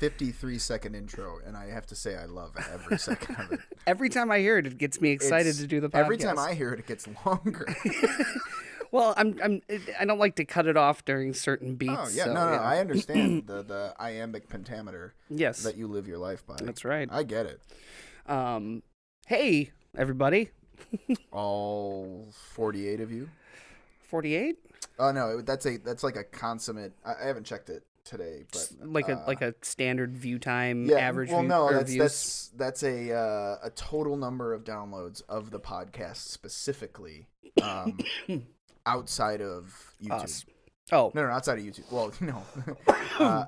53-second intro, and I have to say I love every second of it. Every time I hear it, it gets me excited to do the podcast. Every time I hear it, it gets longer. Well, I don't like to cut it off during certain beats. Oh yeah, so, no, I understand the iambic pentameter. Yes, that you live your life by. That's right. I get it. Hey, everybody. All 48 of you. 48? Oh no, that's like a consummate. I haven't checked it today, but like a standard view time, average. Well, view, no, views. that's a total number of downloads of the podcast specifically, outside of YouTube. Us. Oh no, outside of YouTube. Well, no,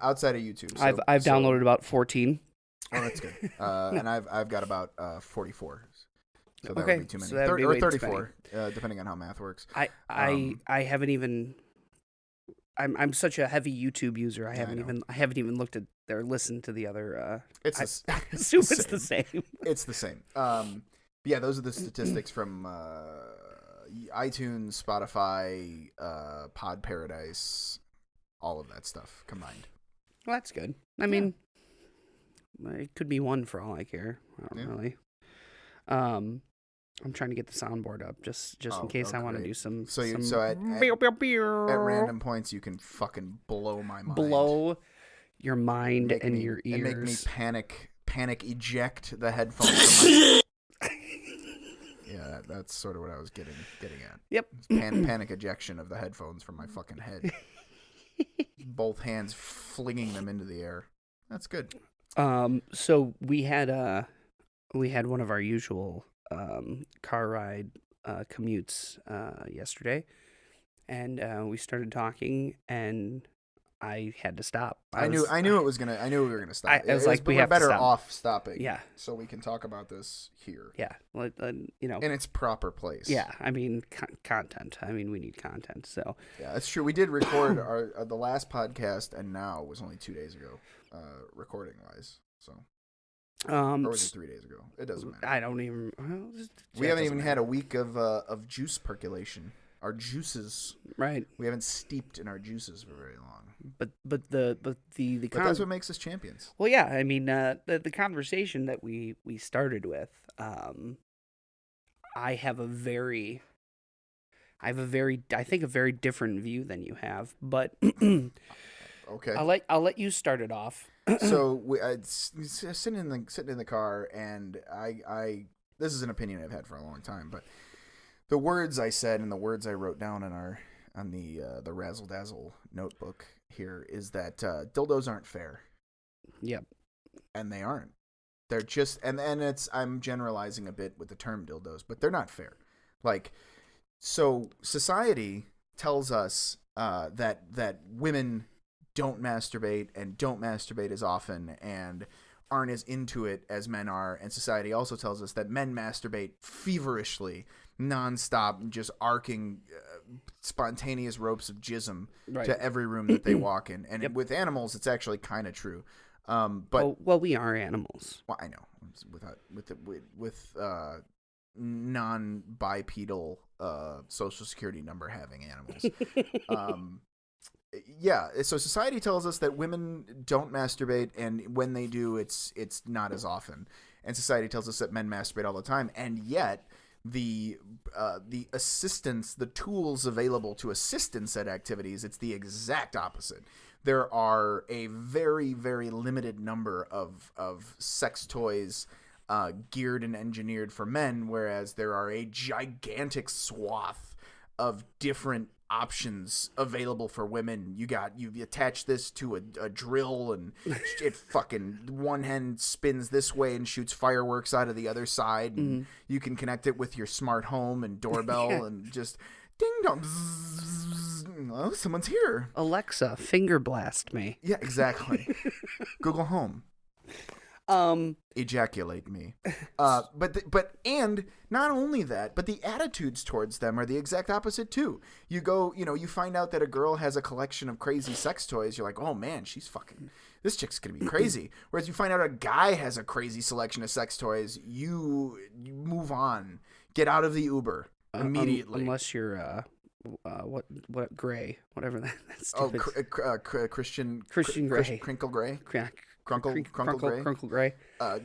outside of YouTube. So, I've downloaded about 14. Oh, that's good. And I've got about 44. So that okay, would be too many. so that would be or 34, depending on how math works. I haven't even. I'm such a heavy YouTube user. I haven't even looked at or listened to the other. I assume it's the same. It's the same. Yeah, those are the statistics from iTunes, Spotify, Pod Paradise, all of that stuff combined. Well, that's good. I mean, it could be one for all I care. I don't really. I'm trying to get the soundboard up just in case I want to do some. So at random points you can fucking blow my mind. Blow your mind and your ears. And make me panic eject the headphones from my... Yeah, that's sort of what I was getting at. Yep. Panic ejection of the headphones from my fucking head. Both hands flinging them into the air. That's good. So we had one of our usual car ride commutes yesterday, and we started talking, and I had to stop. I knew we were gonna stop. I was like, we're better off stopping. Yeah. So we can talk about this here. Yeah. In its proper place. Yeah. I mean, content. I mean, we need content. So. Yeah, that's true. We did record the last podcast, and now was only 2 days ago, recording wise. So. Or was it 3 days ago? It doesn't matter. I don't even. We haven't even had a week of juice percolation. Our juices, right? We haven't steeped in our juices for very long. But that's what makes us champions. Well, yeah. I mean, the conversation that we started with, I have a very different view than you have. But okay, I'll let you start it off. So sitting in the car, and I this is an opinion I've had for a long time, but the words I said and the words I wrote down on the Razzle Dazzle notebook here is that dildos aren't fair. Yep. And they aren't. They're just and I'm generalizing a bit with the term dildos, but they're not fair. Like, so society tells us that women don't masturbate and don't masturbate as often and aren't as into it as men are, and society also tells us that men masturbate feverishly, nonstop, just arcing spontaneous ropes of jism to every room that they walk in. And with animals, it's actually kind of true. But we are animals. Well, I know, with non-bipedal social security number having animals. Yeah, so society tells us that women don't masturbate, and when they do, it's not as often. And society tells us that men masturbate all the time, and yet the assistance, the tools available to assist in said activities, it's the exact opposite. There are a very, very limited number of sex toys geared and engineered for men, whereas there are a gigantic swath of different options available for women. You attach this to a drill, and it fucking one end spins this way and shoots fireworks out of the other side, and you can connect it with your smart home and doorbell and just ding dong, bzzz, oh, someone's here. Alexa, finger blast me. Yeah, exactly. Google Home. Ejaculate me. And not only that, but the attitudes towards them are the exact opposite too. You go, you find out that a girl has a collection of crazy sex toys. You're like, oh man, this chick's gonna be crazy. Whereas you find out a guy has a crazy selection of sex toys, you move on, get out of the Uber immediately. Unless you're what Gray, whatever that's. Oh, Christian Gray, Crinkle Gray. Crunkle Gray.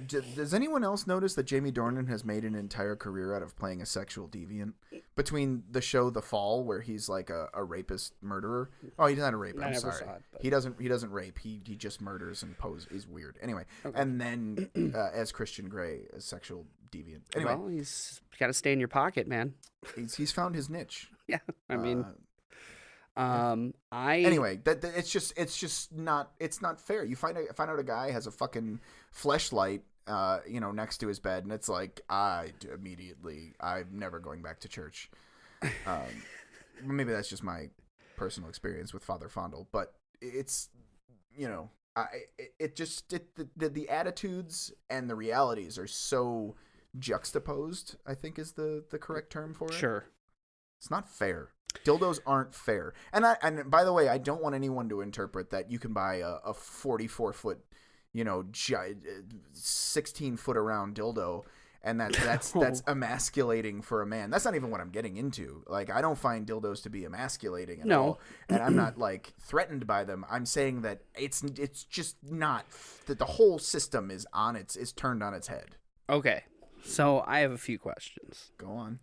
Does anyone else notice that Jamie Dornan has made an entire career out of playing a sexual deviant? Between the show The Fall, where he's like a rapist murderer. Oh, he's not a rapist. I'm sorry. He doesn't rape. He just murders and pose. He's weird. Anyway, okay. And then as Christian Grey, as sexual deviant. Anyway, well, he's got to stay in your pocket, man. He's found his niche. Yeah, I mean. Anyway, it's just not fair. You find out a guy has a fucking fleshlight, next to his bed, and it's like I'm never going back to church. Maybe that's just my personal experience with Father Fondle, but it's the attitudes and the realities are so juxtaposed, I think is the correct term for it. Sure, it's not fair. Dildos aren't fair. And by the way, I don't want anyone to interpret that you can buy a 44-foot, 16-foot around dildo and that's emasculating for a man. That's not even what I'm getting into. Like, I don't find dildos to be emasculating at all. And I'm not like threatened by them. I'm saying that it's just not that the whole system is turned on its head. Okay. So I have a few questions. Go on.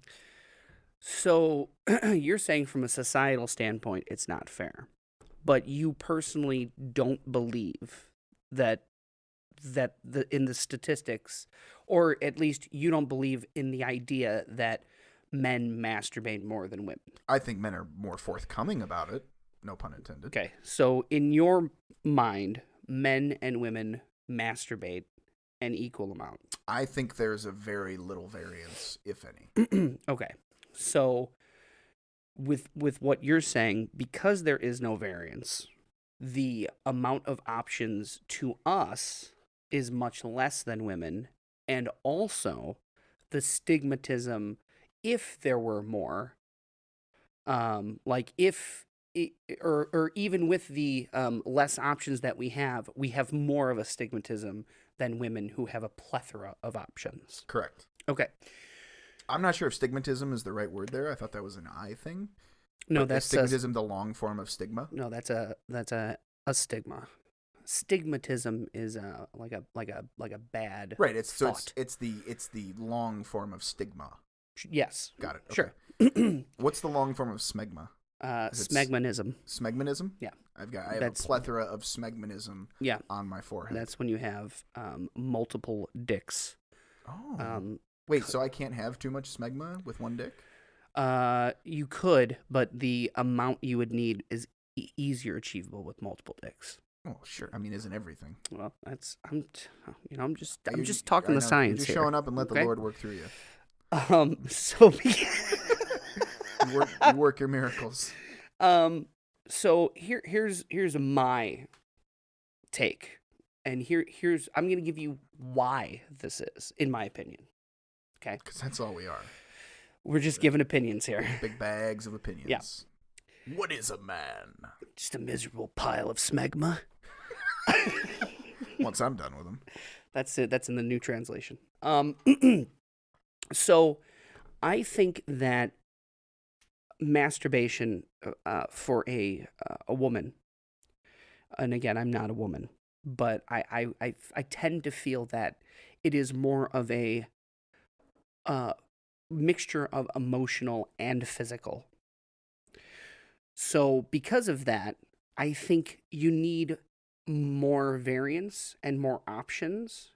So you're saying from a societal standpoint, it's not fair, but you personally don't believe that in the statistics, or at least you don't believe in the idea that men masturbate more than women. I think men are more forthcoming about it. No pun intended. Okay. So in your mind, men and women masturbate an equal amount. I think there's a very little variance, if any. Okay. So, with what you're saying, because there is no variance, the amount of options to us is much less than women, and also the stigmatism, if there were more, or even with the less options that we have more of a stigmatism than women who have a plethora of options. Correct. Okay. I'm not sure if stigmatism is the right word there. I thought that was an I thing. No, that's stigmatism, the long form of stigma. No, that's a stigma. Stigmatism is like a bad right. thought. It's the long form of stigma. Yes. Got it. Okay. Sure. What's the long form of smegma? Smegmanism. Smegmanism? Yeah. I have a plethora of smegmanism. Yeah. On my forehead. That's when you have multiple dicks. Oh. Wait, so I can't have too much smegma with one dick? You could, but the amount you would need is easier achievable with multiple dicks. Oh, sure. I mean, isn't everything? Well, I'm just talking the science here. You're showing up and let the Lord work through you. So you work your miracles. So here's my take, and here's I'm gonna give you why this is, in my opinion. Okay, because that's all we are. We're just giving opinions here. Big bags of opinions. Yeah. What is a man? Just a miserable pile of smegma. Once I'm done with them. That's it. That's in the new translation. So I think that masturbation for a woman, and again, I'm not a woman, but I tend to feel that it is more of a mixture of emotional and physical. So because of that, I think you need more variance and more options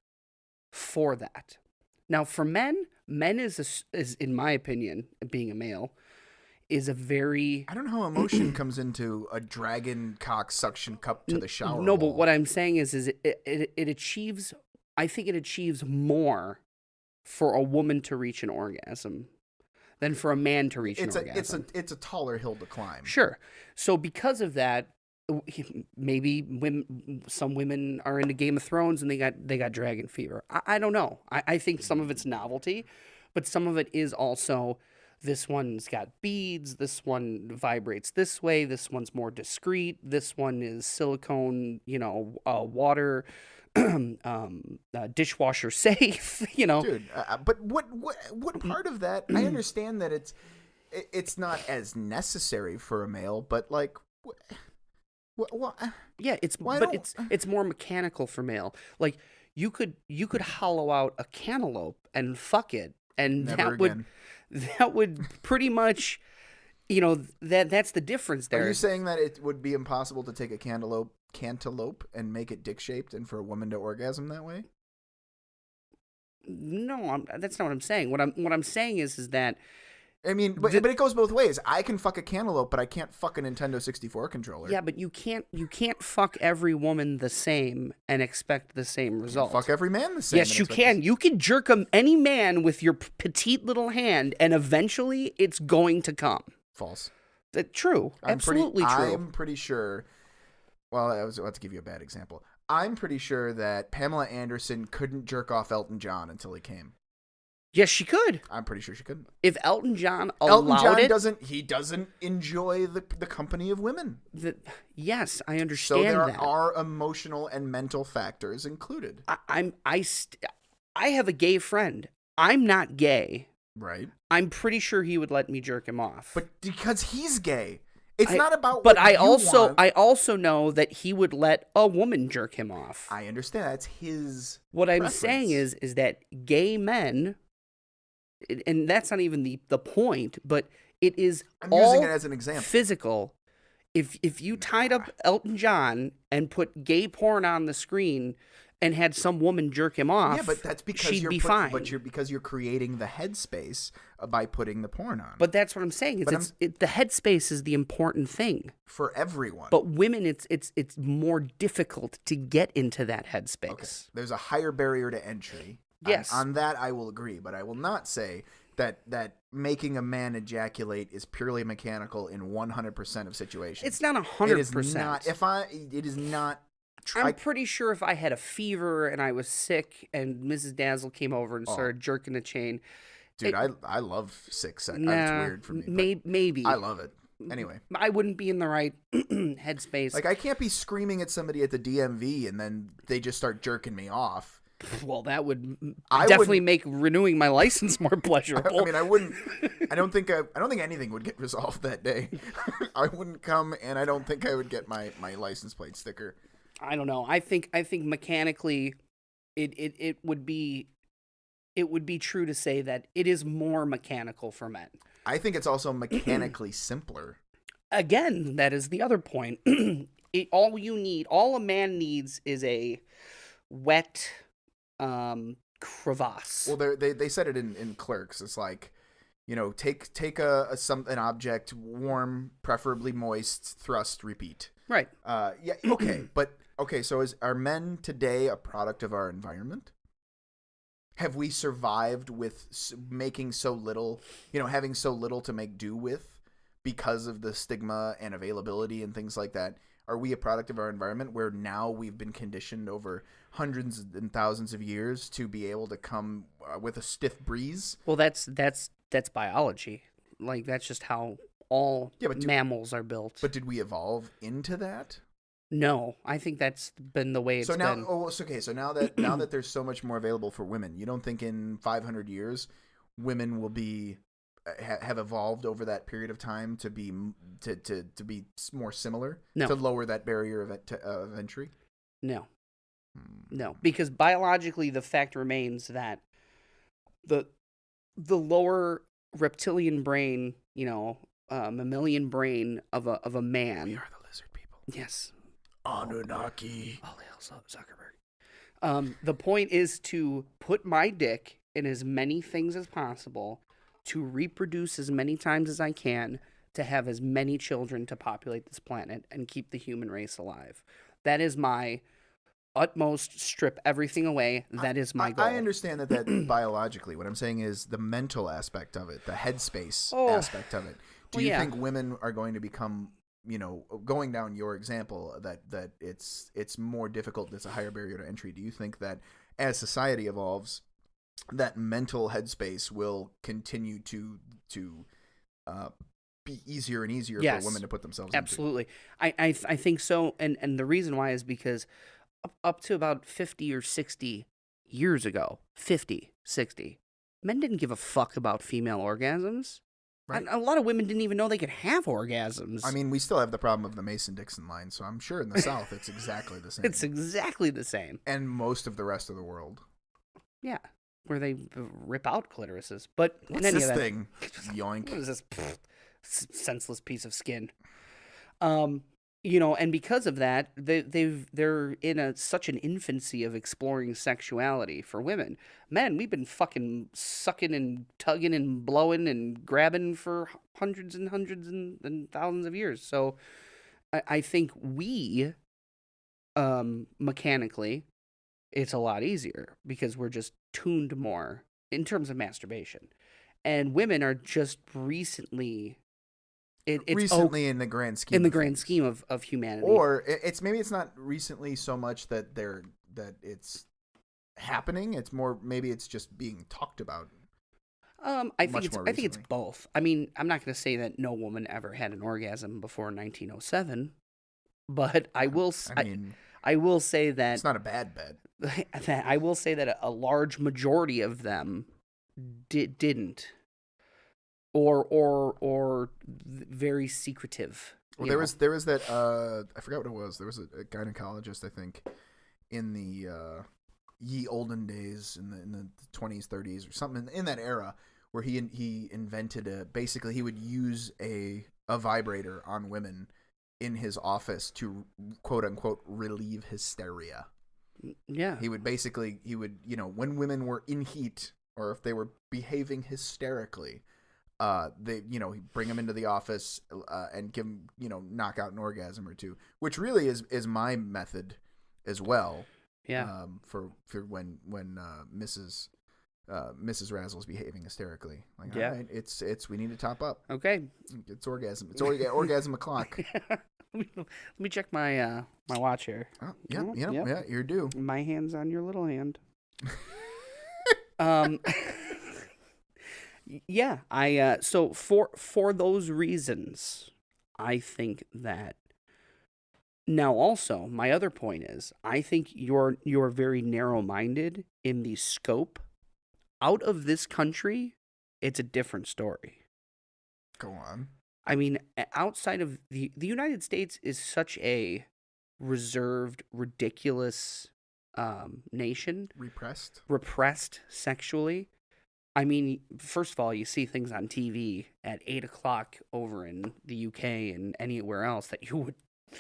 for that. Now, for men is in my opinion, being a male, is a very... I don't know how emotion comes into a dragon cock suction cup to the shower No, wall. but what I'm saying is it achieves... I think it achieves more for a woman to reach an orgasm than for a man to reach an orgasm. It's a taller hill to climb. Sure. So because of that, maybe some women are into Game of Thrones and they got dragon fever. I don't know. I think some of it's novelty, but some of it is also, this one's got beads, this one vibrates this way, this one's more discreet, this one is silicone, water, dishwasher safe, Dude, but what part of that? I understand that it's not as necessary for a male, but like, Well, Yeah, it's more mechanical for male. Like you could hollow out a cantaloupe and fuck it, and never again. that would pretty much, that's the difference there. Are you saying that it would be impossible to take a cantaloupe and make it dick shaped, and for a woman to orgasm that way? No, that's not what I'm saying. What I'm saying is that. I mean, but it goes both ways. I can fuck a cantaloupe, but I can't fuck a Nintendo 64 controller. Yeah, but you can't fuck every woman the same and expect the same result. Fuck every man the same. Yes, you can. You can jerk any man with your petite little hand, and eventually it's going to come. False. True. Absolutely true. I'm pretty sure. Well, I was about to give you a bad example. I'm pretty sure that Pamela Anderson couldn't jerk off Elton John until he came. Yes, she could. I'm pretty sure she couldn't. If Elton John allowed it, doesn't enjoy the company of women. Yes, I understand that. So there are emotional and mental factors included. I have a gay friend. I'm not gay. Right. I'm pretty sure he would let me jerk him off. But because he's gay. It's not about But what I you also want. I also know that he would let a woman jerk him off. I understand. That's his What preference. I'm saying is that gay men, and that's not even the point, but it is I'm all using it as an example. physical. If you tied up Elton John and put gay porn on the screen and had some woman jerk him off, Yeah, but that's because she'd be fine. But because you're creating the headspace by putting the porn on. But that's what I'm saying. The headspace is the important thing for everyone. But women, it's more difficult to get into that headspace. Okay. There's a higher barrier to entry. Yes, on that I will agree, but I will not say that making a man ejaculate is purely mechanical in 100% of situations. It's not 100%. It is not. It is not. I'm pretty sure if I had a fever and I was sick and Mrs. Dazzle came over and started jerking a chain. Dude, I love sick sex. It's weird for me. Maybe. I love it. Anyway. I wouldn't be in the right headspace. Like, I can't be screaming at somebody at the DMV and then they just start jerking me off. Well, that would definitely make renewing my license more pleasurable. I mean, I don't think anything would get resolved that day. I wouldn't come, and I don't think I would get my license plate sticker. I don't know. I think mechanically, it would be true to say that it is more mechanical for men. I think it's also mechanically simpler. Again, that is the other point. All a man needs is a wet crevasse. Well, they said it in Clerks. It's like, take an object, warm, preferably moist, thrust, repeat. Right. Yeah. Okay. But okay. So are men today a product of our environment? Have we survived with making so little, having so little to make do with because of the stigma and availability and things like that? Are we a product of our environment where now we've been conditioned over hundreds and thousands of years to be able to come with a stiff breeze? Well, that's biology. Like, that's just how all mammals are built. But did we evolve into that? No, I think that's been the way it's been. So now that there's so much more available for women, you don't think in 500 years women will be have evolved over that period of time to be more similar, to lower that barrier of entry? No, because biologically the fact remains that the lower reptilian brain, mammalian brain of a man. We are the lizard people. Yes. Anunnaki. All hail Zuckerberg. The point is to put my dick in as many things as possible, to reproduce as many times as I can, to have as many children to populate this planet and keep the human race alive. That is my utmost. Strip everything away. That is my goal. I understand that biologically. What I'm saying is the mental aspect of it, the headspace aspect of it. Do you think women are going to become, going down your example, that it's more difficult, there's a higher barrier to entry? Do you think that as society evolves, that mental headspace will continue to be easier and easier for women to put themselves absolutely into? I think so, and the reason why is because up to about 50 or 60 years ago, 50, 60, men didn't give a fuck about female orgasms. Right. A lot of women didn't even know they could have orgasms. I mean, we still have the problem of the Mason-Dixon line, so I'm sure in the South it's exactly the same. It's exactly the same. And most of the rest of the world. Yeah, where they rip out clitorises. But What's in any this event, thing? Yoink. What is this senseless piece of skin? And because of that, they're in such an infancy of exploring sexuality for women. Men, we've been fucking sucking and tugging and blowing and grabbing for hundreds and hundreds and thousands of years. So I think we, mechanically, it's a lot easier because we're just tuned more in terms of masturbation. And women are just recently... It's recently in the grand scheme. In the grand scheme of humanity. Or it's not recently so much that it's happening. It's more maybe it's just being talked about. I think it's both. I mean, I'm not going to say that no woman ever had an orgasm before 1907, but I will say that it's not a bad bet. I will say that a large majority of them didn't. Or very secretive. Well, there was that I forgot what it was. There was a gynecologist, I think, in the ye olden days in the 20s, 30s or something in that era, where he invented basically he would use a vibrator on women in his office to quote unquote relieve hysteria. Yeah. He would when women were in heat or if they were behaving hysterically, he'd bring them into the office and give them, knock out an orgasm or two, which really is my method as well. Yeah. For when Mrs. Razzle's behaving hysterically, like, yeah, all right, it's we need to top up. Okay. It's orgasm. It's orgasm o'clock. Let me check my my watch here. Oh, yeah, you're due. My hand's on your little hand. Yeah, so for those reasons, I think that now also my other point is I think you're very narrow-minded in the scope. Out of this country, it's a different story. Go on. I mean, outside of the United States is such a reserved, ridiculous nation. Repressed sexually. I mean, first of all, you see things on TV at 8 o'clock over in the UK and anywhere else that you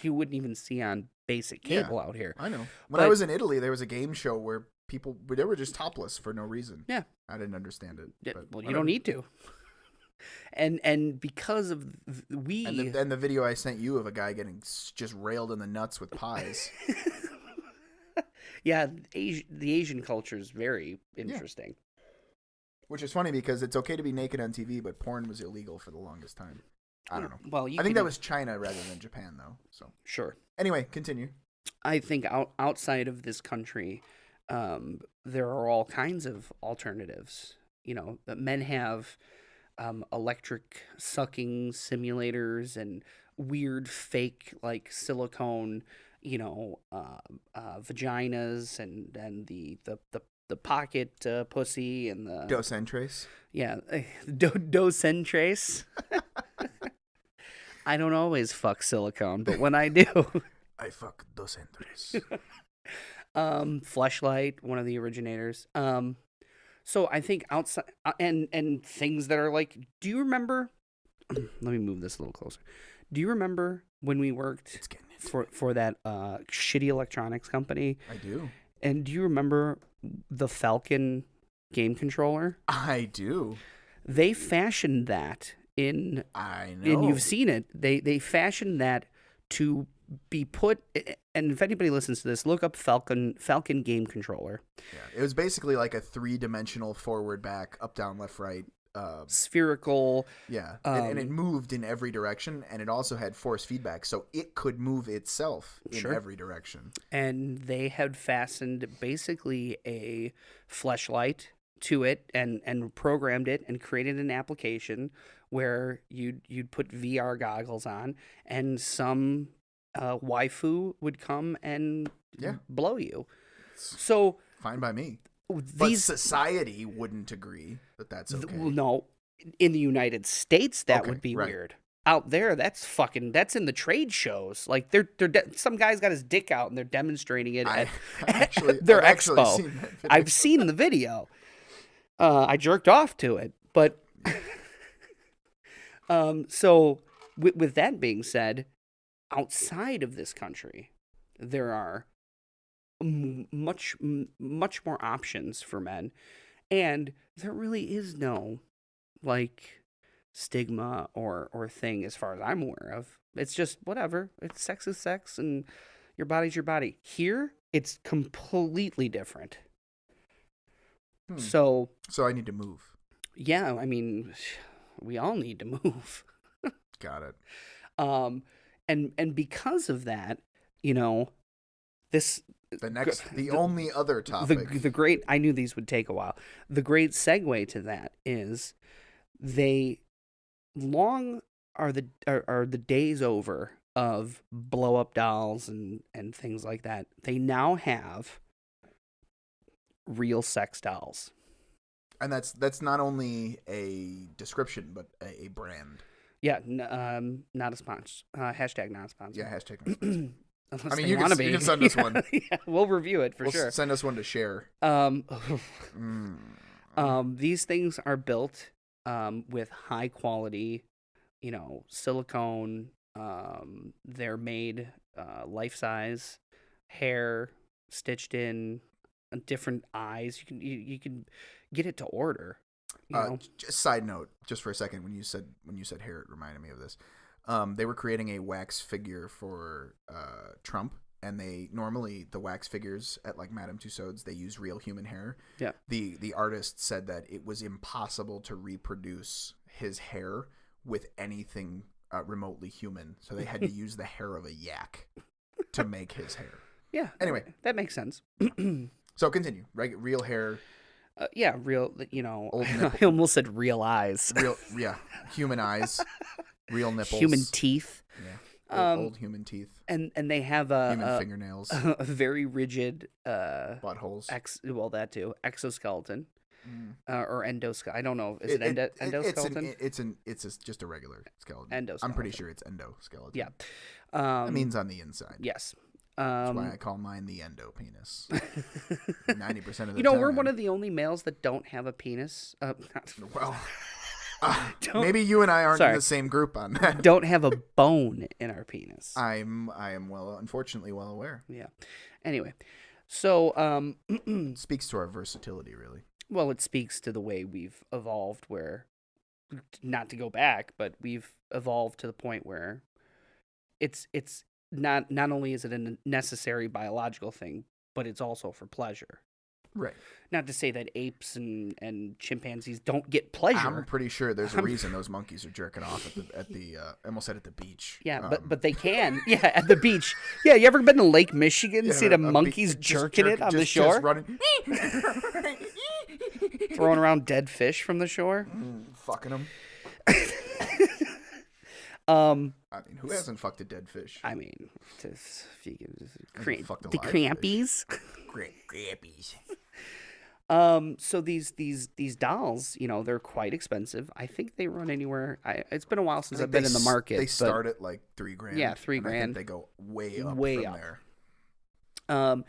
wouldn't even see on basic cable out here. I know. When I was in Italy, there was a game show where they were just topless for no reason. Yeah. I didn't understand it. Yeah, well, you don't need to. And because of and the video I sent you of a guy getting just railed in the nuts with pies. Yeah, the Asian culture is very interesting. Yeah. Which is funny because it's okay to be naked on TV, but porn was illegal for the longest time. I don't know. Well, I think that was China rather than Japan, though. So sure. Anyway, continue. I think outside of this country, there are all kinds of alternatives. Men have electric sucking simulators and weird fake like silicone, vaginas and the pocket pussy and the Dos Entres. Yeah, Dos Entres. I don't always fuck silicone, but when I do, I fuck Dos Entres. Fleshlight, one of the originators. So I think outside and things that are like, do you remember? Let me move this a little closer. Do you remember when we worked for that shitty electronics company? I do. And do you remember the Falcon game controller? I do. They fashioned that in. I know. And you've seen it. They fashioned that to be put. And if anybody listens to this, look up Falcon game controller. Yeah, it was basically like a 3-dimensional forward, back, up, down, left, right. Spherical. Yeah, and it moved in every direction, and it also had force feedback, so it could move itself in every direction. And they had fastened basically a fleshlight to it and programmed it and created an application where you'd put VR goggles on, and some waifu would come and blow you. So fine by me. But society wouldn't agree that that's okay. No, in the United States, that Okay, would be right. weird. Out there, that's in the trade shows. Like some guy's got his dick out and they're demonstrating it at their I've expo. seen that video. I've seen the video. I jerked off to it, but so with that being said, outside of this country, there are much more options for men, and there really is no like stigma or thing as far as I'm aware of. It's just whatever. It's sex is sex, and your body's your body. Here, it's completely different. So I need to move. Yeah, I mean, we all need to move. Got it. And because of that, you know, the only other topic. The great, I knew these would take a while. The great segue to that is long are the days over of blow up dolls and things like that. They now have real sex dolls. And that's not only a description, but a brand. Yeah, not a sponsor. Hashtag not a sponsor. Yeah, hashtag not a sponsor. Unless I mean, you can send us one. Yeah, we'll review it for sure. Send us one to share. These things are built with high quality, silicone. They're made life size, hair stitched in, different eyes. You can get it to order. Just side note, just for a second, when you said hair, it reminded me of this. They were creating a wax figure for Trump, and the wax figures at like Madame Tussauds, they use real human hair. Yeah. The artist said that it was impossible to reproduce his hair with anything remotely human, so they had to use the hair of a yak to make his hair. Yeah. Anyway, that makes sense. So continue. Real hair. Yeah, real. I almost said real eyes. Human eyes. Real nipples. Human teeth. Yeah. Old human teeth. And they have human fingernails. A very rigid buttholes. That too. Exoskeleton. Or endoskeleton. I don't know. Is it endoskeleton? It's just a regular skeleton. Endoskeleton. I'm pretty sure it's endoskeleton. Yeah. That means on the inside. Yes. That's why I call mine the endo penis. 90% of the time. We're one of the only males that don't have a penis. Well, maybe you and I aren't in the same group on that. Don't have a bone in our penis. I am unfortunately well aware. Yeah. Anyway, so speaks to our versatility, really. Well, it speaks to the way we've evolved, where, not to go back, but we've evolved to the point where it's not only is it a necessary biological thing, but it's also for pleasure. Right. Not to say that apes and chimpanzees don't get pleasure. I'm pretty sure there's a reason those monkeys are jerking off at the I almost said at the beach. Yeah, but they can. Yeah, at the beach. Yeah, you ever been to Lake Michigan and see the monkeys jerking it on the shore? Just running. Throwing around dead fish from the shore? Fucking them. I mean, who hasn't fucked a dead fish? I mean, the crampies. So these dolls, they're quite expensive. I think they run anywhere. It's been a while since I've been in the market. They start at like $3,000. Yeah, $3,000. I think they go way up from there.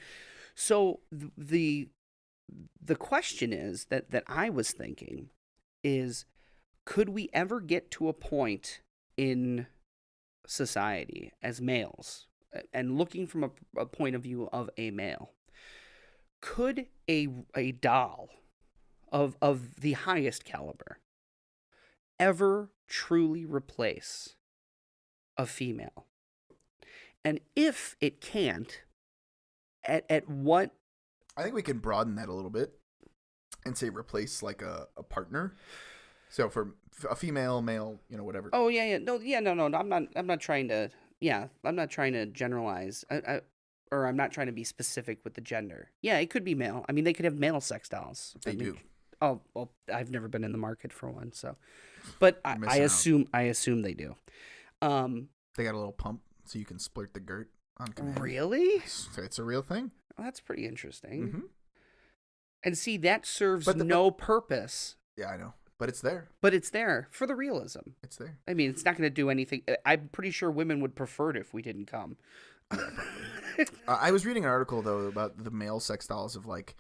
So the question is that I was thinking is, could we ever get to a point in society as males, and looking from a point of view of a male, could a doll of the highest caliber ever truly replace a female? And if it can't, at what? I think we can broaden that a little bit and say replace like a partner. So for a female, male, whatever. Oh yeah. No. I'm not trying to. Yeah, I'm not trying to generalize. Or I'm not trying to be specific with the gender. Yeah, it could be male. I mean, they could have male sex dolls. They do. Oh well, I've never been in the market for one, so. But I assume they do. They got a little pump so you can splurt the girt on command. Really? It's a real thing. Well, that's pretty interesting. Mm-hmm. And see, that serves no purpose. Yeah, I know. But it's there. But it's there for the realism. It's there. I mean, it's not going to do anything. I'm pretty sure women would prefer it if we didn't come. Yeah, probably. I was reading an article, though, about the male sex dolls of, like,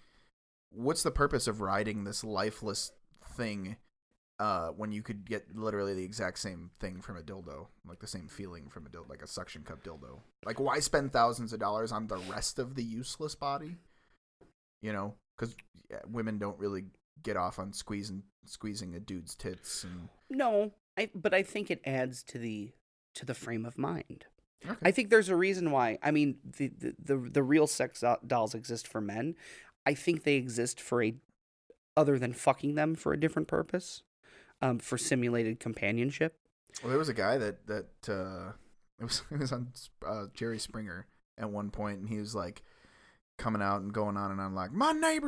what's the purpose of riding this lifeless thing when you could get literally the exact same thing from a dildo, like the same feeling from a dildo, like a suction cup dildo. Like, why spend thousands of dollars on the rest of the useless body? You know, because women don't really get off on squeezing a dude's tits. And No, but I think it adds to the frame of mind. Okay. I think there's a reason why. I mean, the real sex dolls exist for men. I think they exist for other than fucking them, for a different purpose, for simulated companionship. Well, there was a guy that it was on Jerry Springer at one point, and he was like coming out and going on and on, like, my wife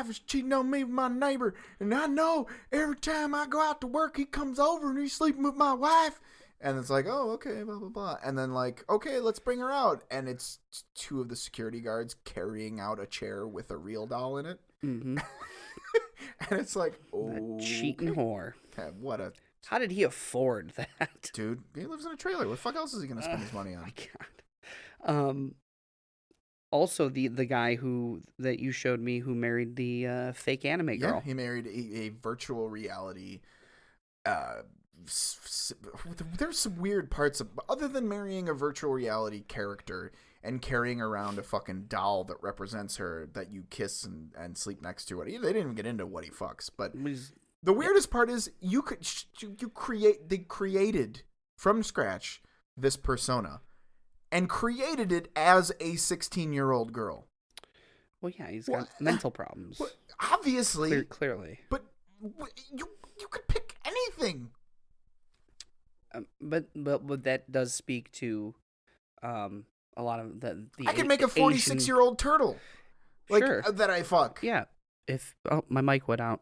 was cheating on me with my neighbor, and I know every time I go out to work he comes over and he's sleeping with my wife. And it's like, oh, okay, blah, blah, blah. And then, like, okay, let's bring her out. And it's two of the security guards carrying out a chair with a real doll in it. Mm-hmm. And it's like, oh. Cheating whore. How did he afford that? Dude, he lives in a trailer. What the fuck else is he going to spend his money on? My God. Also, the guy that you showed me who married the fake anime girl. Yeah, he married a virtual reality there's some weird parts of, other than marrying a virtual reality character and carrying around a fucking doll that represents her that you kiss and sleep next to it. They didn't even get into what he fucks, but the weirdest part is they created from scratch this persona and created it as a 16-year-old girl. Well, yeah, he's got mental problems. Obviously. Clearly. But you could pick anything. But that does speak to a lot of the I could make a 46-year-old turtle, like, sure, that I fuck. Yeah. My mic went out.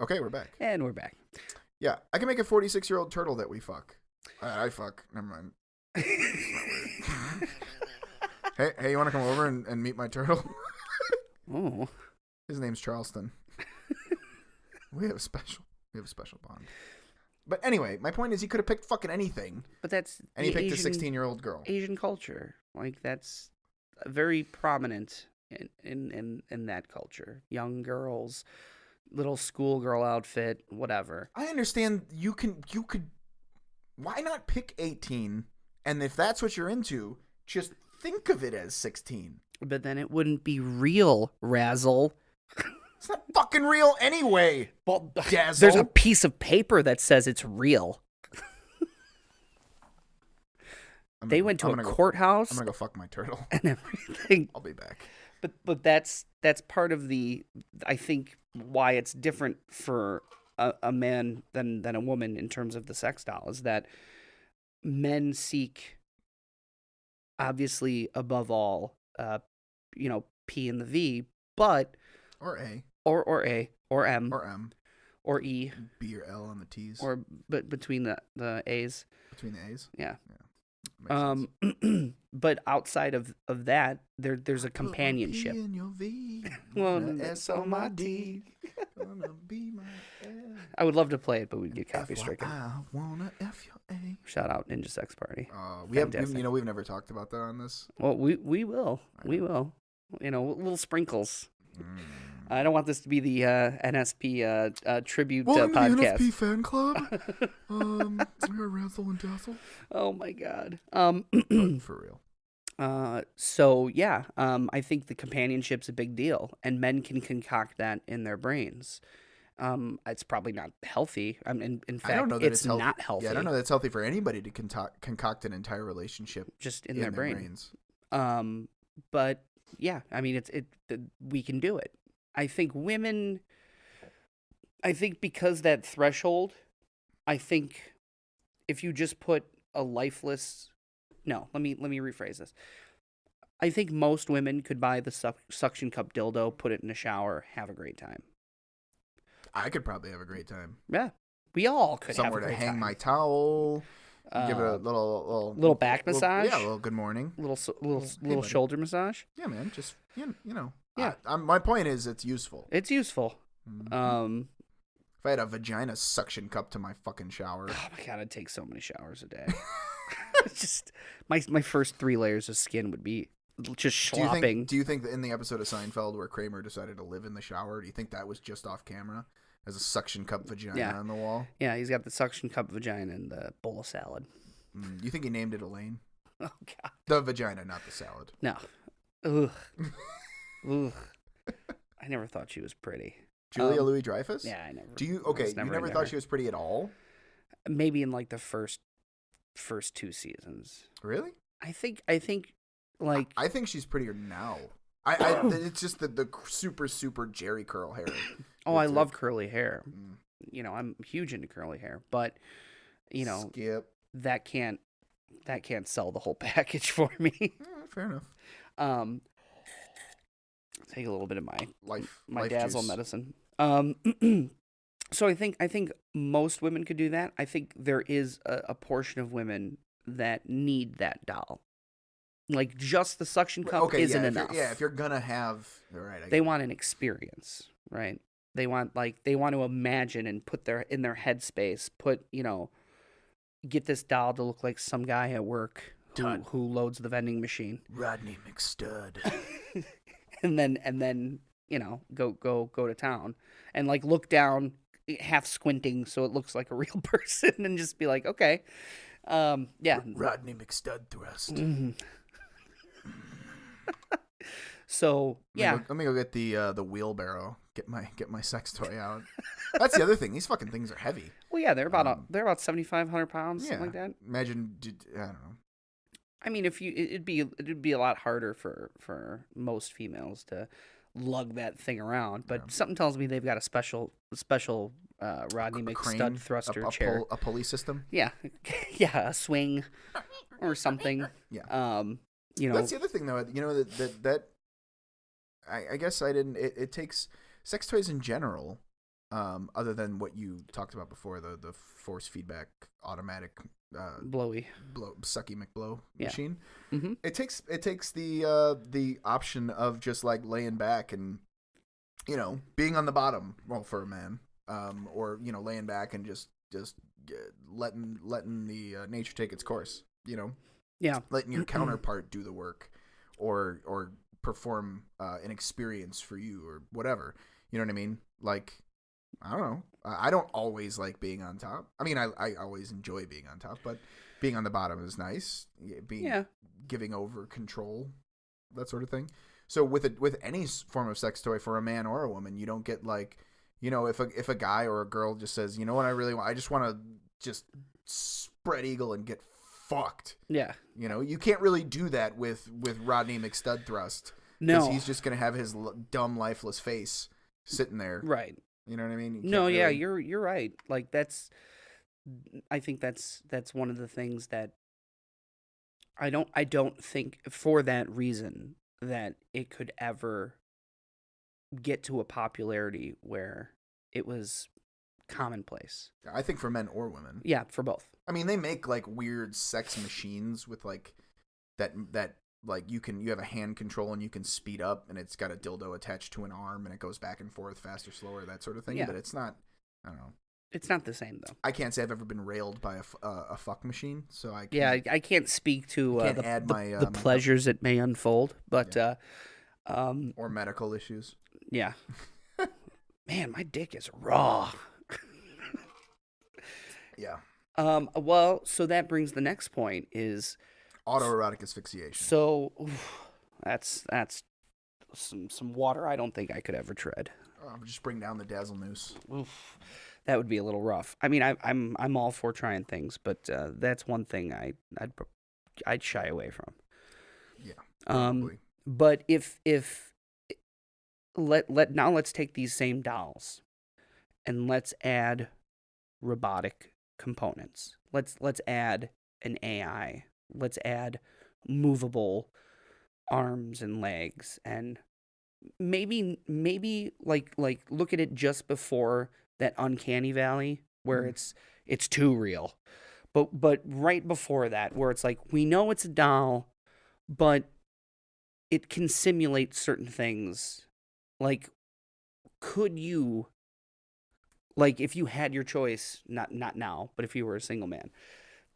Okay, we're back. And we're back. Yeah, I can make a 46-year-old turtle that we fuck. I fuck. Never mind. Hey, you want to come over and meet my turtle? Oh. His name's Charleston. We have a special bond. But anyway, my point is he could have picked fucking anything. But that's and he picked a 16-year-old girl. Asian culture, like, that's very prominent in that culture. Young girls, little schoolgirl outfit, whatever. I understand you could. Why not pick 18? And if that's what you're into, just think of it as 16. But then it wouldn't be real, Razzle. It's not fucking real anyway. Well, Dazzle. There's a piece of paper that says it's real. They went to a courthouse. I'm gonna go fuck my turtle and everything. I'll be back. But that's part of the, I think, why it's different for a man than a woman in terms of the sex doll, is that men seek, obviously above all, P and the V, but or A or A or M or M or E, B or L on the T's, or but between the A's. Between the A's, yeah. Makes But outside of that, there's a companionship. P in your V, S on my D. Gonna be my L. I would love to play it, but we'd get copy stricken. I wanna F your A. Shout out Ninja Sex Party. We've never talked about that on this. Well, we will. We will. Little sprinkles. I don't want this to be the NSP tribute podcast. The NSP fan club. We're Razzle and Dazzle. Oh my God. For real. So yeah, I think the companionship's a big deal, and men can concoct that in their brains. It's probably not healthy. I mean, in fact, I don't know that it's not healthy. Yeah, I don't know that it's healthy for anybody to concoct an entire relationship just in their brains. But yeah, I mean, we can do it. I think women. I think because that threshold. I think if you just put a lifeless. No, let me rephrase this. I think most women could buy the suction cup dildo, put it in a shower, have a great time. I could probably have a great time. Yeah, we all could somewhere have a great to hang time. my towel. Give it a little back massage. Yeah, a little good morning. Little shoulder massage. Yeah, man. Just you know. Yeah. My point is, it's useful. It's useful. Mm-hmm. If I had a vagina suction cup to my fucking shower. Oh my god, I'd take so many showers a day. Just my first 3 layers of skin would be just slopping. Do you think that in the episode of Seinfeld where Kramer decided to live in the shower, do you think that was just off camera? As a suction cup vagina on the wall? Yeah, he's got the suction cup vagina and the bowl of salad. You think he named it Elaine? Oh, God. The vagina, not the salad. No. Ugh. Ugh. I never thought she was pretty. Julia Louis-Dreyfus? Yeah, I never. You never thought she was pretty at all? Maybe in like the first 2 seasons. Really? I think like I think she's prettier now. It's just the super Jerry curl hair. Oh, I love curly hair. You know, I'm huge into curly hair, but you know, Skip. that can't sell the whole package for me. Fair enough. Take a little bit of my life Dazzle juice. medicine. So I think most women could do that. I think there is a portion of women that need that doll. Like just the suction cup isn't enough. If you're gonna have, they want an experience, right? They want to imagine and put in their headspace, get this doll to look like some guy at work who loads the vending machine. Rodney McStud. and then go to town and like look down half squinting so it looks like a real person and just be like, okay, yeah. Rodney McStud thrust. Mm-hmm. So yeah, let me go get the wheelbarrow. Get my sex toy out. That's the other thing. These fucking things are heavy. Well, yeah, they're about 7,500 pounds, something like that. Imagine, I don't know. I mean, it'd be a lot harder for most females to lug that thing around, but something tells me they've got a special Rodney McStud thruster chair, a pulley system. Yeah, yeah, a swing or something. Yeah. That's the other thing though. That I guess I didn't. It takes sex toys in general, other than what you talked about before, the force feedback automatic sucky McBlow machine. Mm-hmm. It takes the option of just like laying back and being on the bottom, well, for a man, or laying back and just letting the nature take its course. Yeah, letting your counterpart do the work, or perform an experience for you or whatever. You know what I mean? Like, I don't know. I don't always like being on top. I mean, I always enjoy being on top, but being on the bottom is nice. Giving over control, that sort of thing. So with any form of sex toy for a man or a woman, you don't get like, if a guy or a girl just says, you know what I really want, I just want to just spread eagle and get fucked. Yeah. You can't really do that with Rodney McStud thrust. No. Because he's just going to have his dumb, lifeless face sitting there. Right. You know what I mean? Yeah, you're right. Like I think that's one of the things that I don't think for that reason that it could ever get to a popularity where it was commonplace. I think for men or women. Yeah, for both. I mean, they make like weird sex machines with like that like you have a hand control and you can speed up and it's got a dildo attached to an arm and it goes back and forth, faster, slower, that sort of thing. Yeah. But it's not, I don't know. It's not the same though. I can't say I've ever been railed by a fuck machine, so I can't. Yeah, I can't speak to the pleasures it may unfold, but or medical issues. Yeah. Man, my dick is raw. Yeah. Well, so that brings the next point is autoerotic asphyxiation. So that's some water I don't think I could ever tread. Just bring down the Dazzle noose. Oof. That would be a little rough. I mean, I'm all for trying things, but that's one thing I'd shy away from. Yeah. Probably. But if let's take these same dolls and let's add robotic components. Let's add an AI. Let's add movable arms and legs, and maybe like look at it just before that uncanny valley where it's too real. But right before that, where it's like, we know it's a doll, but it can simulate certain things. Like, could you, like, if you had your choice, not now, but if you were a single man,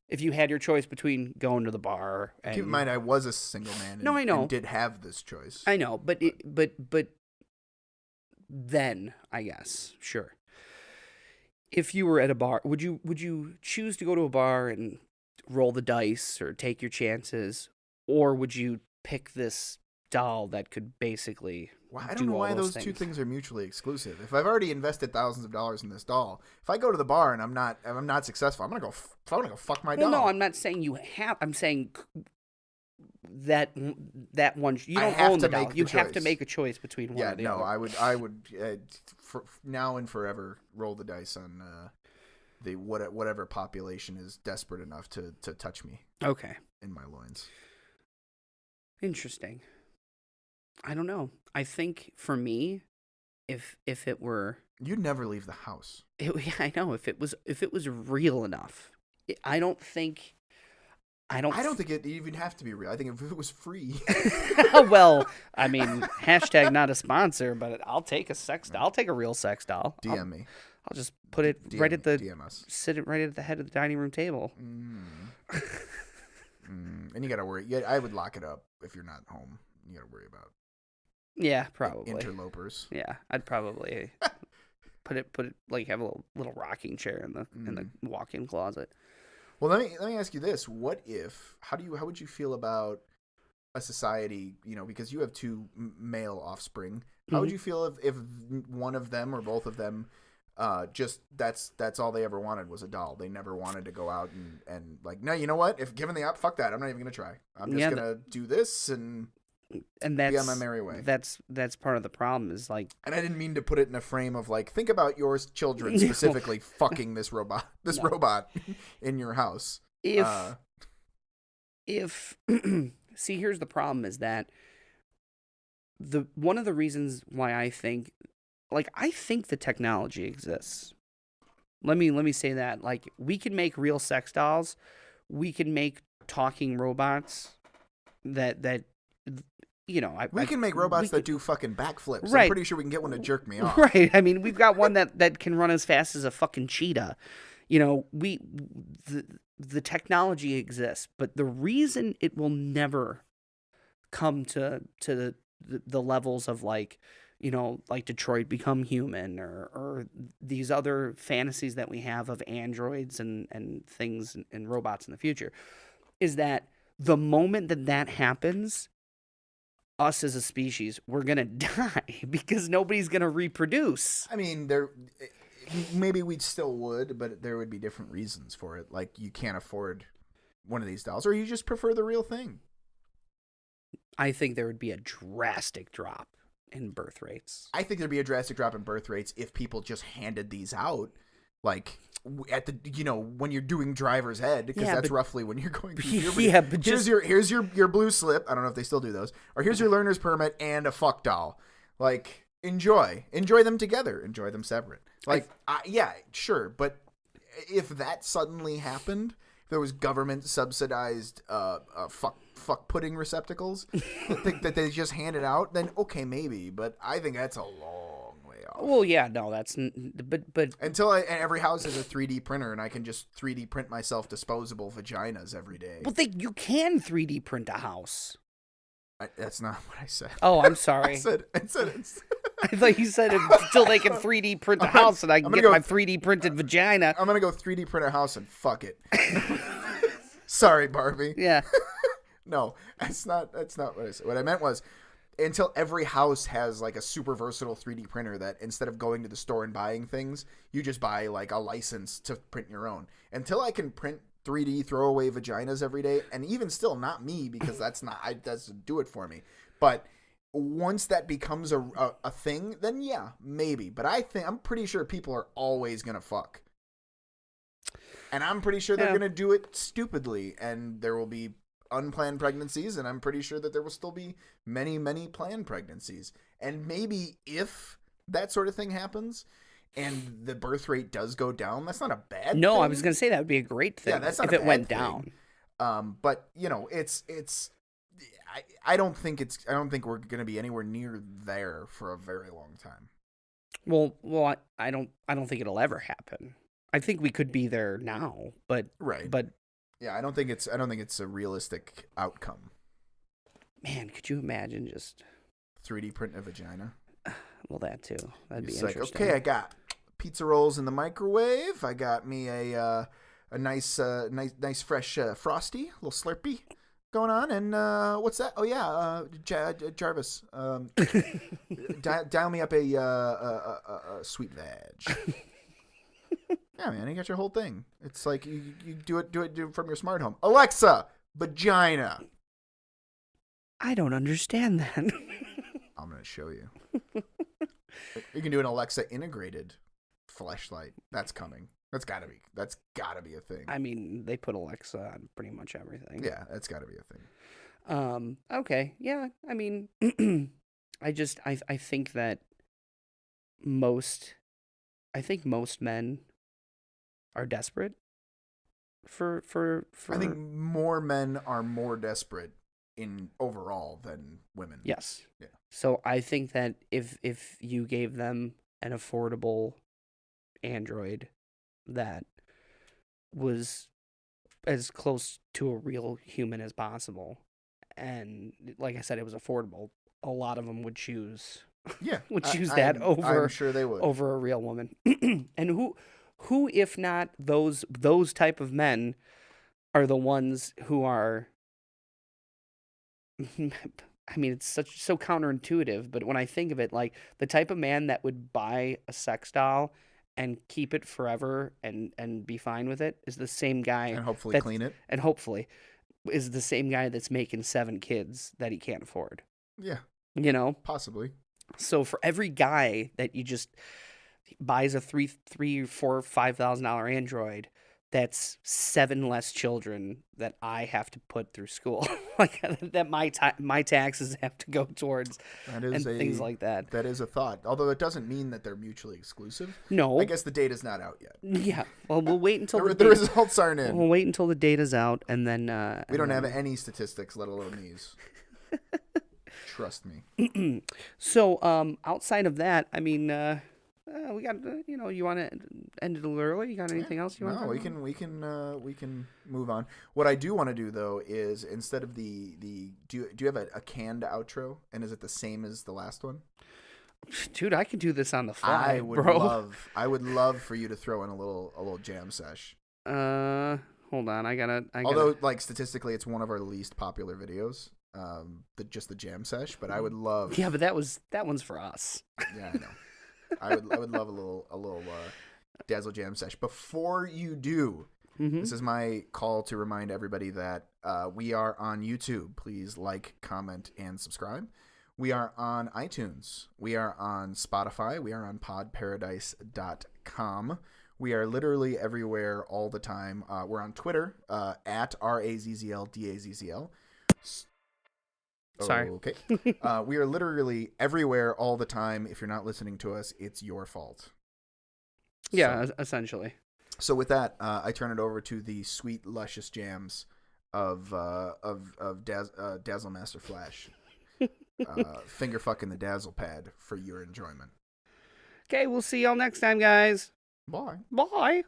if you had your choice between going to the bar and... Keep in mind, I was a single man No, I know. and did have this choice. I know, but then, I guess, sure. If you were at a bar, would you choose to go to a bar and roll the dice or take your chances, or would you pick this doll that could basically Well, I don't know why those two things are mutually exclusive. If I've already invested thousands of dollars in this doll, if I go to the bar and I'm not successful, I'm gonna go fuck my doll. No, I'm not saying you have. I'm saying that one you don't own the doll. You have to make a choice between one or the other. I would for now and forever roll the dice on the whatever population is desperate enough to touch me. Okay. In my loins. Interesting. I don't know. I think for me, if it were, you'd never leave the house. Yeah, I know. If it was real enough, I don't think it even have to be real. I think if it was free. Well, I mean, hashtag not a sponsor, but I'll take a sex doll. I'll take a real sex doll. DM me. I'll just put it DM right at the DM us. Sit it right at the head of the dining room table. And you gotta worry. Yeah, I would lock it up if you're not home. You gotta worry about. Yeah, probably interlopers. Yeah, I'd probably put it like have a little rocking chair in the walk-in closet. Well, let me ask you this: what if? How would you feel about a society? You know, because you have two male offspring. How would you feel if one of them or both of them, just that's all they ever wanted was a doll? They never wanted to go out and like, no, you know what? If given the op, fuck that. I'm not even gonna try. I'm just gonna do this and that's, be on my merry way. That's part of the problem is like... And I didn't mean to put it in a frame of like, think about your children specifically fucking this robot in your house. If see, here's the problem is that one of the reasons why I think the technology exists. Let me say that. Like, we can make real sex dolls. We can make talking robots that you know, we can make robots that do fucking backflips. Right. I'm pretty sure we can get one to jerk me off. Right. I mean, we've got one that can run as fast as a fucking cheetah. You know, the technology exists, but the reason it will never come to the levels of like, you know, like Detroit Become Human or these other fantasies that we have of androids and things and robots in the future is that the moment that happens, us as a species, we're going to die because nobody's going to reproduce. I mean, maybe we still would, but there would be different reasons for it. Like, you can't afford one of these dolls, or you just prefer the real thing. I think there would be a drastic drop in birth rates. I think there'd be a drastic drop in birth rates if people just handed these out, like at the, you know, when you're doing driver's ed, because that's roughly when you're going through puberty. Yeah, but here's your blue slip. I don't know if they still do those. Or here's your learner's permit and a fuck doll. Like, enjoy them together. Enjoy them separate. Like, yeah, sure. But if that suddenly happened, if there was government subsidized fuck pudding receptacles that they just handed out, then okay, maybe. But I think that's a long way off. Well, yeah, no, that's but until every house has a 3D printer and I can just 3D print myself disposable vaginas every day. Well, you can 3D print a house. That's not what I said. Oh, I'm sorry. I said I thought you said until they can 3D print a house and I can get my 3D printed vagina. I'm gonna go 3D print a house and fuck it. Sorry, Barbie. Yeah. No, that's not what I said. What I meant was, until every house has like a super versatile 3D printer that instead of going to the store and buying things, you just buy like a license to print your own. Until I can print 3D throwaway vaginas every day, and even still not me, because that doesn't do it for me. But once that becomes a thing, then yeah, maybe. But I'm pretty sure people are always gonna fuck. And I'm pretty sure they're going to do it stupidly, and there will be unplanned pregnancies, and I'm pretty sure that there will still be many, many planned pregnancies. And maybe if that sort of thing happens, and the birth rate does go down, that's not a bad No, thing. I was going to say that would be a great thing that's not if a it bad went thing. down. But I don't think we're going to be anywhere near there for a very long time. Well, I don't think it'll ever happen. I think we could be there now, but Right. But yeah, I don't think it's a realistic outcome. man, could you imagine just 3D print a vagina. well that too? That'd be It's interesting. like, okay, I got pizza rolls in the microwave. I got me a nice fresh Frosty, little Slurpee going on. And what's that? Oh yeah, Jarvis. Dial me up a sweet veg. Yeah, man, you got your whole thing. It's like you do it from your smart home. Alexa, vagina. I don't understand that. I'm gonna show you. You can do an Alexa integrated fleshlight. That's coming. That's gotta be a thing. I mean, they put Alexa on pretty much everything. Yeah, that's gotta be a thing. Okay. Yeah. I mean, I think that most men are desperate for I think more men are more desperate in overall than women. Yes. Yeah. So I think that if you gave them an affordable Android that was as close to a real human as possible, and like I said, it was affordable, a lot of them would choose that over. I'm sure they would. Over a real woman. And who if not those type of men are the ones who are I mean, it's so counterintuitive, but when I think of it, like the type of man that would buy a sex doll and keep it forever and be fine with it is the same guy, and hopefully clean it. And hopefully is the same guy that's making 7 kids that he can't afford. Yeah. You know? Possibly. So for every guy that you just buys a $3, $4, $5,000 Android, that's 7 less children that I have to put through school, like that my taxes have to go towards, and things like that. That is a thought, although it doesn't mean that they're mutually exclusive. No, I guess the data's not out yet. Yeah, well, we'll wait until the results aren't in. We'll wait until the data's out, and then we don't have any statistics, let alone these. Trust me. So, outside of that, I mean, we got you want to end it a little early? You got anything else you want? No, we can move on. What I do want to do though is instead of the do you have a canned outro, and is it the same as the last one? Dude, I can do this on the fly, bro. I would love for you to throw in a little jam sesh. Hold on, I gotta. Although, like statistically, it's one of our least popular videos. Just the jam sesh, but I would love. Yeah, but that one's for us. Yeah, I know. I would love a little Dazzle Jam sesh. Before you do, This is my call to remind everybody that we are on YouTube. Please like, comment, and subscribe. We are on iTunes. We are on Spotify. We are on podparadise.com. We are literally everywhere all the time. We're on Twitter at RAZZLDAZZL. Sorry. Okay. We are literally everywhere all the time. If you're not listening to us, it's your fault. Yeah, essentially. So with that, I turn it over to the sweet, luscious jams of Dazzle Master Flash. Finger fucking the Dazzle Pad for your enjoyment. Okay, we'll see y'all next time, guys. Bye. Bye.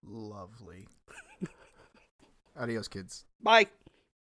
Lovely. Adios, kids. Bye.